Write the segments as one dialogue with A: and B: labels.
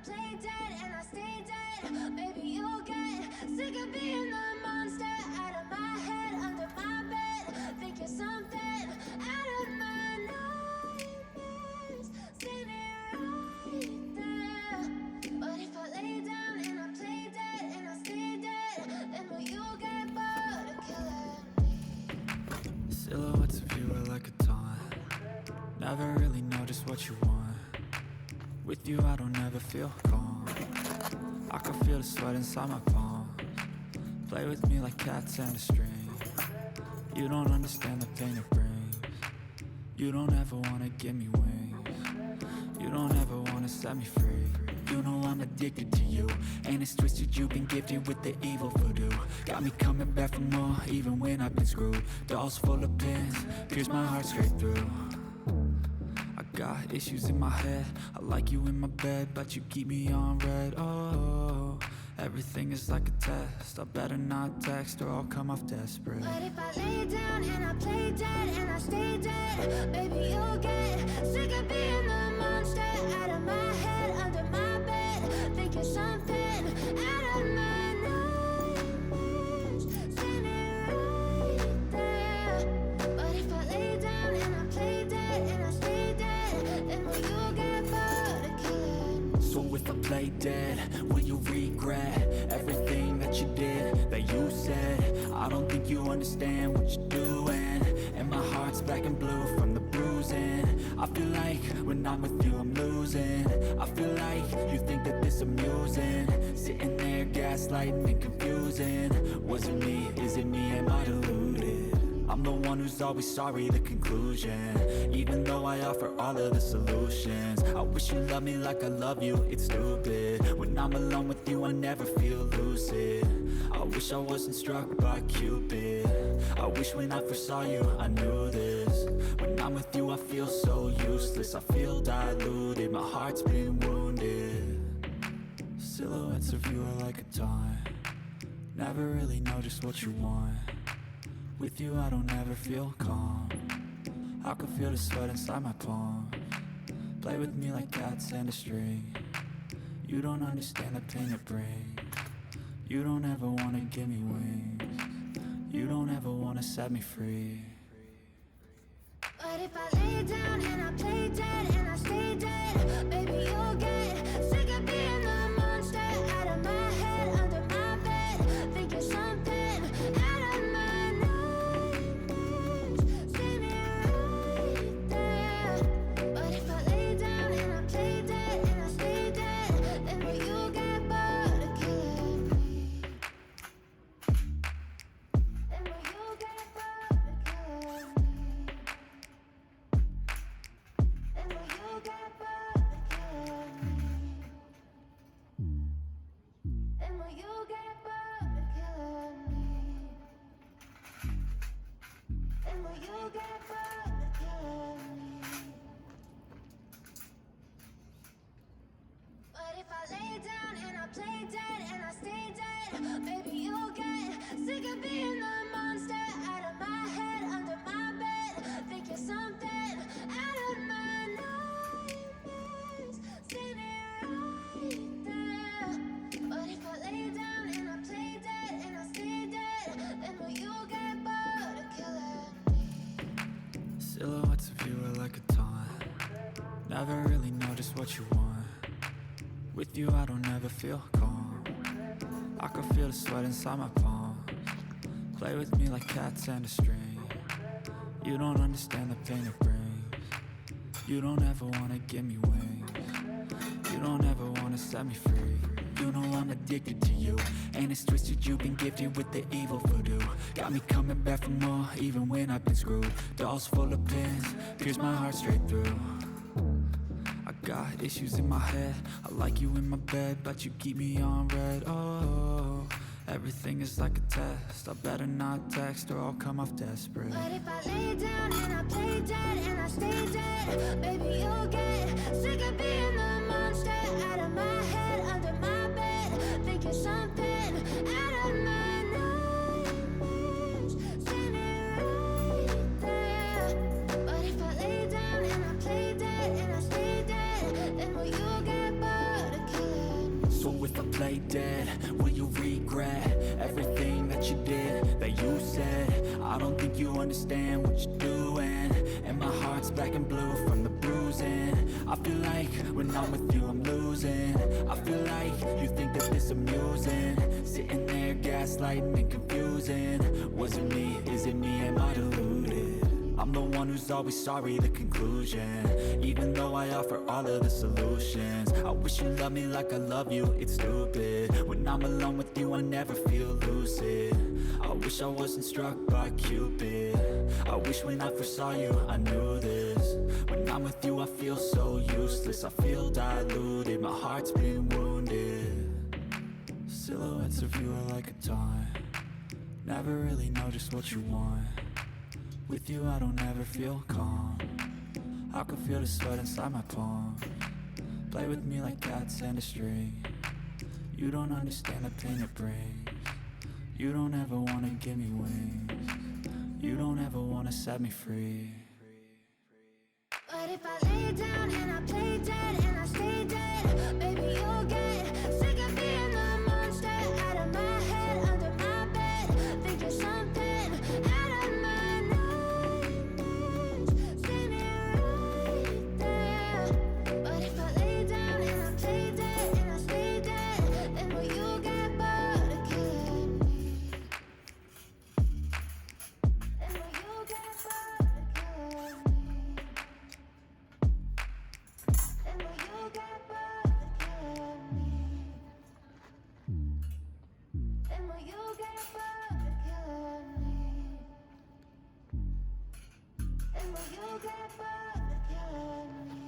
A: play dead and I stay dead. Baby, you'll get sick of being the monster out of my head, under my bed. Think you're something out of my nightmares, standing right there. But if I lay down and I play dead and I stay dead, then will you get bored of killing me?
B: Silhouettes of you are like a taunt. Never really know just what you want. With you I don't ever feel calm. I can feel the sweat inside my palms. Play with me like cats and a string. You don't understand the pain it brings. You don't ever wanna give me wings. You don't ever wanna set me free. You know I'm addicted to you, and it's twisted. You've been gifted with the evil voodoo. Got me coming back for more, even when I've been screwed. Dolls full of pins, pierce my heart straight through. I got issues in my head. I like you in my bed, but you keep me on red. Oh, everything is like a test. I better not text or I'll come off desperate.
A: But if I lay down and I play dead and I stay dead, baby, you'll get sick of being the monster out of my head, under my bed. Think you're something out of my nightmares, standing right there. But if I lay down and I play dead and I stay dead, then will you get bored of killing me?
B: So if I play dead, will you regret everything that you did, that you said? I don't think you understand what you're doing, and my heart's black and blue from the bruising. I feel like when I'm with you I'm losing. I feel like you think that this amusing, sitting there gaslighting and confusing. Was it me? Is it me? Am I deluded? I'm the one who's always sorry, the conclusion. Even though I offer all of the solutions, I wish you loved me like I love you, it's stupid. When I'm alone with you I never feel lucid. I wish I wasn't struck by Cupid. I wish when I first saw you I knew this. When I'm with you I feel so useless. I feel diluted, my heart's been wounded. Silhouettes of you are like a taunt. Never really know just what you want. With you I don't ever feel calm. I can feel the sweat inside my palms. Play with me like cats and a string. You don't understand the pain it brings. You don't ever wanna give me wings. You don't ever wanna set me free.
A: But if I lay down and I play dead and I stay dead, baby, you'll get sick of being the monster out of my head, under my bed. Think you're something out of my nightmares, standing right there. But if I lay down and I play dead and I stay dead, then will you get bored of killing me? Then will you get bored of killing me? Then will you get bored of killing me? Then will you get bored of killing me? Then will you get bored of killing me? But if I lay down and I play dead and I stay dead, baby, you'll get sick of being the monster out of my head, under my bed. Think you're something out of my nightmares, standing right there. But if I lay down and I play dead and I stay dead, then will you get bored of killing me?
B: Silhouettes of you are like a taunt. Never really know just what you want. With you I don't ever feel calm. I can feel the sweat inside my palms. Play with me like cats and a string. You don't understand the pain it brings. You don't ever wanna give me wings. You don't ever wanna set me free. You know I'm addicted to you, and it's twisted. You've been gifted with the evil voodoo. Got me coming back for more, even when I've been screwed. Dolls full of pins, pierce my heart straight through. I got issues in my head. I like you in my bed, but you keep me on red. Oh, everything is like a test. I better not text or I'll come off desperate.
A: But if I lay down and I play dead and I stay dead, baby, you'll get sick of being the monster out of my head, under my bed. Think you're something out of my nightmares, standing right there. But if I lay down and I play dead and I stay dead, then will you get bored of killing
B: play dead? Will you regret everything that you did, that you said? I don't think you understand what you're doing, and my heart's black and blue from the bruising. I feel like when I'm with you I'm losing. I feel like you think that this amusing, sitting there gaslighting and confusing. Was it me? Is it me? Am I deluded? I'm the one who's always sorry, the conclusion. Even though I offer all of the solutions, I wish you loved me like I love you, it's stupid. When I'm alone with you I never feel lucid. I wish I wasn't struck by Cupid. I wish when I first saw you I knew this. When I'm with you I feel so useless, I feel diluted, my heart's been wounded. Silhouettes of you are like a taunt, never really know just what you want. With you I don't ever feel calm, I can feel the sweat inside my palm. Play with me like cats and a string. You don't understand the pain it brings. You don't ever wanna give me wings. You don't ever wanna set me free.
A: But if I lay down and I play dead and I stay dead, baby you'll get sick of being the monster out of my head, under my bed. Think you're something out of my nightmares. See me right there. But if I lay down and I play dead and I stay dead, then will you get bored of killing me? Then will you get bored of killing me? Then will you get bored of killing me? Then will you get bored of killing me? Then will you get bored of killing me?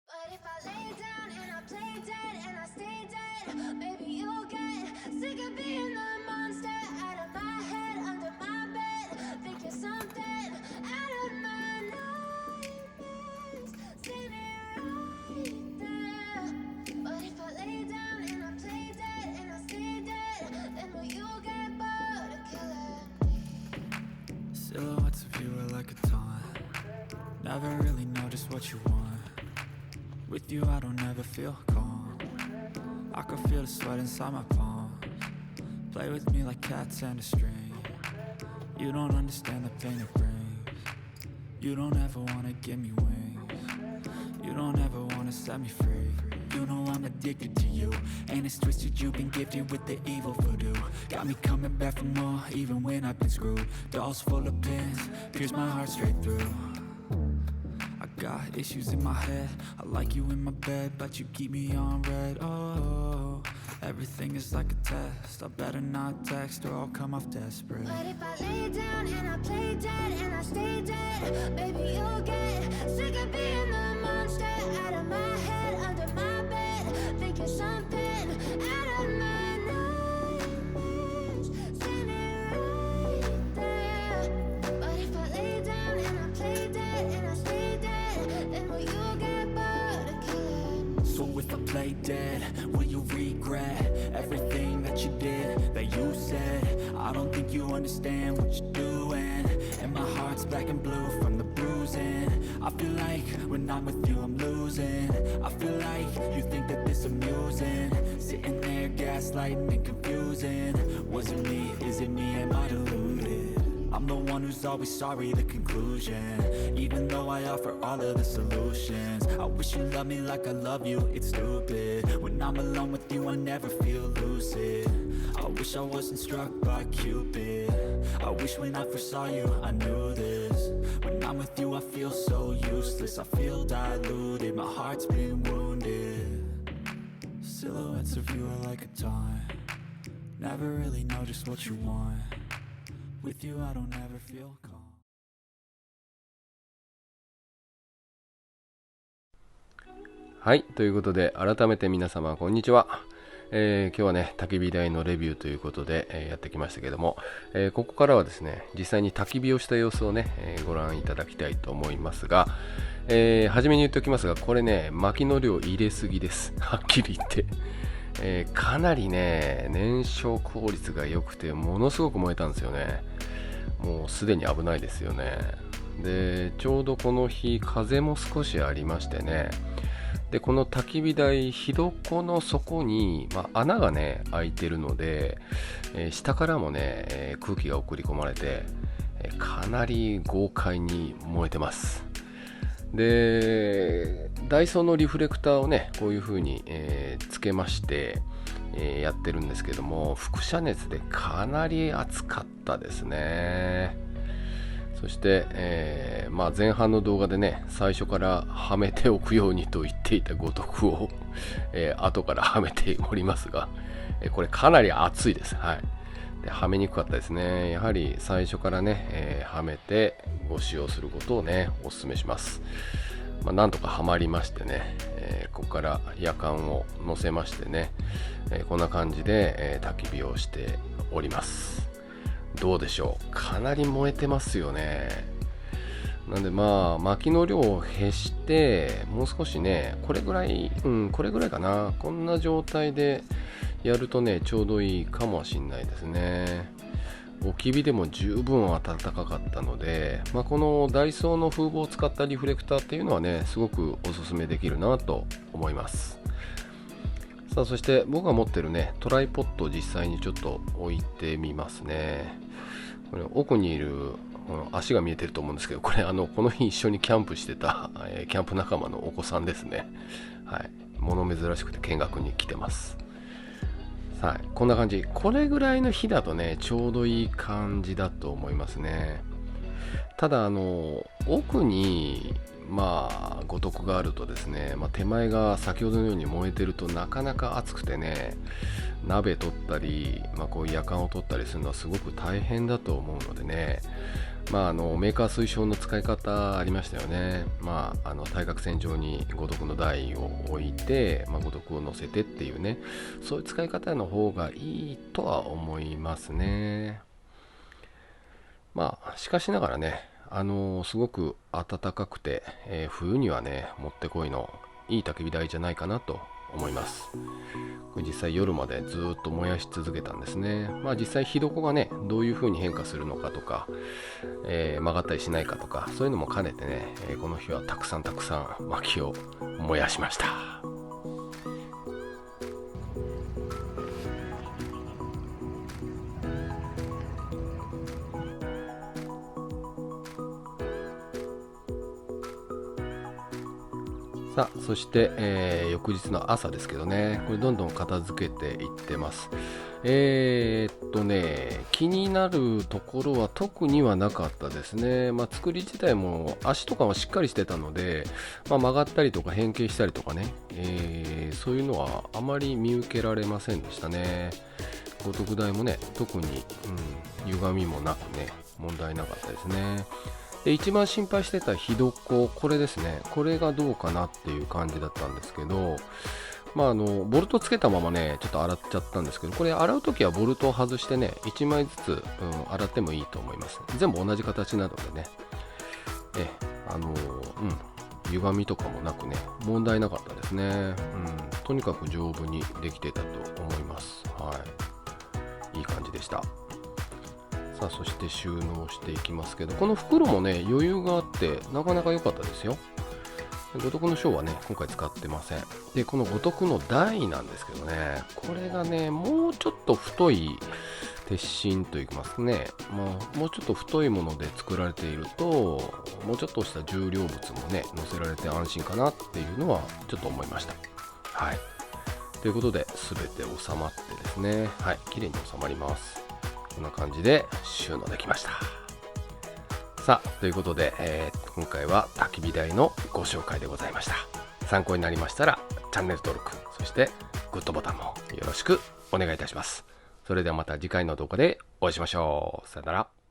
A: But if I lay down and I play dead and I stay dead, baby you'll get sick of being the monster out of my head, under my bed. Think you're something out of my nightmares. See me right there. But if I lay down and I play dead and I stay dead, then will you get bored of killing me?
B: Silhouettes of you are like a taunt, never really know just what you want. With you I don't ever feel calm, I can feel the sweat inside my palm. Play with me like cats and a string. You don't understand the pain it brings. You don't ever wanna give me wings. You don't ever wanna set me free. You know I'm addicted to you, and it's twisted you've been gifted with the evil voodoo. Got me coming back for more even when I've been screwed. Dolls full of pins, pierce my heart straight through. I got issues in my head, I like you in my bed, but you keep me on red. Oh, everything is like a test, I better not text or I'll come off desperate.
A: But if I lay down and I play dead and I stay dead, baby you'll get sick of being the monster out of my head, under my bed. Think you're something out of my nightmares. See me right there. But if I lay down and I play dead and I stay dead, then will you get bored of killing me?
B: So if I play dead, will you regret everything that you did, that you said? I don't think you understand what you're doing, and my heart's black and blue from the bruising. I feel like when I'm with you I'm losing. I feel like you think that this amusing, sitting there gaslighting and confusing. Was it me? Is it me? Am I deluded? I'm the one who's always sorry, the conclusion. Even though I offer all of the solutions, I wish you loved me like I love you, it's stupid. When I'm alone with you I never feel lucid. I wish I wasn't struck by Cupid. I wish when I first saw you I knew this. When I'm with you I feel so useless, I feel diluted, my heart's been wounded. Silhouettes of you are like a taunt, never really know just what you want. With you I don't ever feel calm.
C: はい、ということで改めて皆様こんにちは。今日はね焚き火台のレビューということで、やってきましたけども、ここからはですね実際に焚き火をした様子をね、ご覧いただきたいと思いますが、初めに言っておきますが、これね薪の量入れすぎです。はっきり言って、かなりね燃焼効率が良くてものすごく燃えたんですよね。もうすでに危ないですよね。でちょうどこの日風も少しありましてね、でこの焚き火台、火床の底に、穴がね開いてるので、下からもね、空気が送り込まれて、かなり豪快に燃えてます。でダイソーのリフレクターをねこういう風に、つけまして、やってるんですけども、輻射熱でかなり熱かったですね。そして、前半の動画でね最初からはめておくようにと言っていたごとくを、後からはめておりますが、これかなり熱いです。はい。ではめにくかったですね。やはり最初からね、はめてご使用することをねお勧めします。なんとかはまりましてね、ここから夜間を乗せましてね、こんな感じで、焚き火をしております。どうでしょう、かなり燃えてますよね。なんで薪の量を減して、もう少しねこれぐらいかな、こんな状態でやるとねちょうどいいかもしんないですね。置き火でも十分暖かかったので、このダイソーの風防を使ったリフレクターっていうのはねすごくおすすめできるなと思います。さあ、そして僕が持ってるねトライポッドを実際にちょっと置いてみますね。これ奥にいる足が見えてると思うんですけど、これこの日一緒にキャンプしてた、キャンプ仲間のお子さんですね。はい、物珍しくて見学に来てます。はい、こんな感じ。これぐらいの火だとねちょうどいい感じだと思いますね。ただ奥に五徳があるとですね、手前が先ほどのように燃えてるとなかなか熱くてね、鍋取ったり、こういう夜間を取ったりするのはすごく大変だと思うのでね、メーカー推奨の使い方ありましたよね。対角線上に五徳の台を置いて、五徳を乗せてっていうね、そういう使い方の方がいいとは思いますね。しかしながらね、すごく暖かくて、冬にはねもってこいのいい焚き火台じゃないかなと思います。これ実際夜までずっと燃やし続けたんですね。実際火床がねどういう風に変化するのかとか、曲がったりしないかとか、そういうのも兼ねてね、この日はたくさん薪を燃やしました。さあ、そして、翌日の朝ですけどね、これどんどん片付けていってます。気になるところは特にはなかったですね。作り自体も足とかはしっかりしてたので、曲がったりとか変形したりとかね、そういうのはあまり見受けられませんでしたね。五徳台もね特に、歪みもなくね問題なかったですね。で一番心配してた火床、これですね、これがどうかなっていう感じだったんですけど、ボルトつけたままねちょっと洗っちゃったんですけど、これ洗うときはボルトを外してね1枚ずつ、洗ってもいいと思います。全部同じ形なのでね、歪みとかもなくね問題なかったですね。とにかく丈夫にできてたと思います。はい、いい感じでした。さあ、そして収納していきますけど、この袋もね余裕があってなかなか良かったですよ。五徳の小はね今回使ってません。でこの五徳の台なんですけどね、これがねもうちょっと太い鉄芯といいますね、もうちょっと太いもので作られていると、もうちょっとした重量物もね乗せられて安心かなっていうのはちょっと思いました。はい、ということで全て収まってですね、はい、綺麗に収まります。こんな感じで収納できました。さあ、ということで、今回は焚き火台のご紹介でございました。参考になりましたらチャンネル登録、そしてグッドボタンもよろしくお願いいたします。それではまた次回の動画でお会いしましょう。さよなら。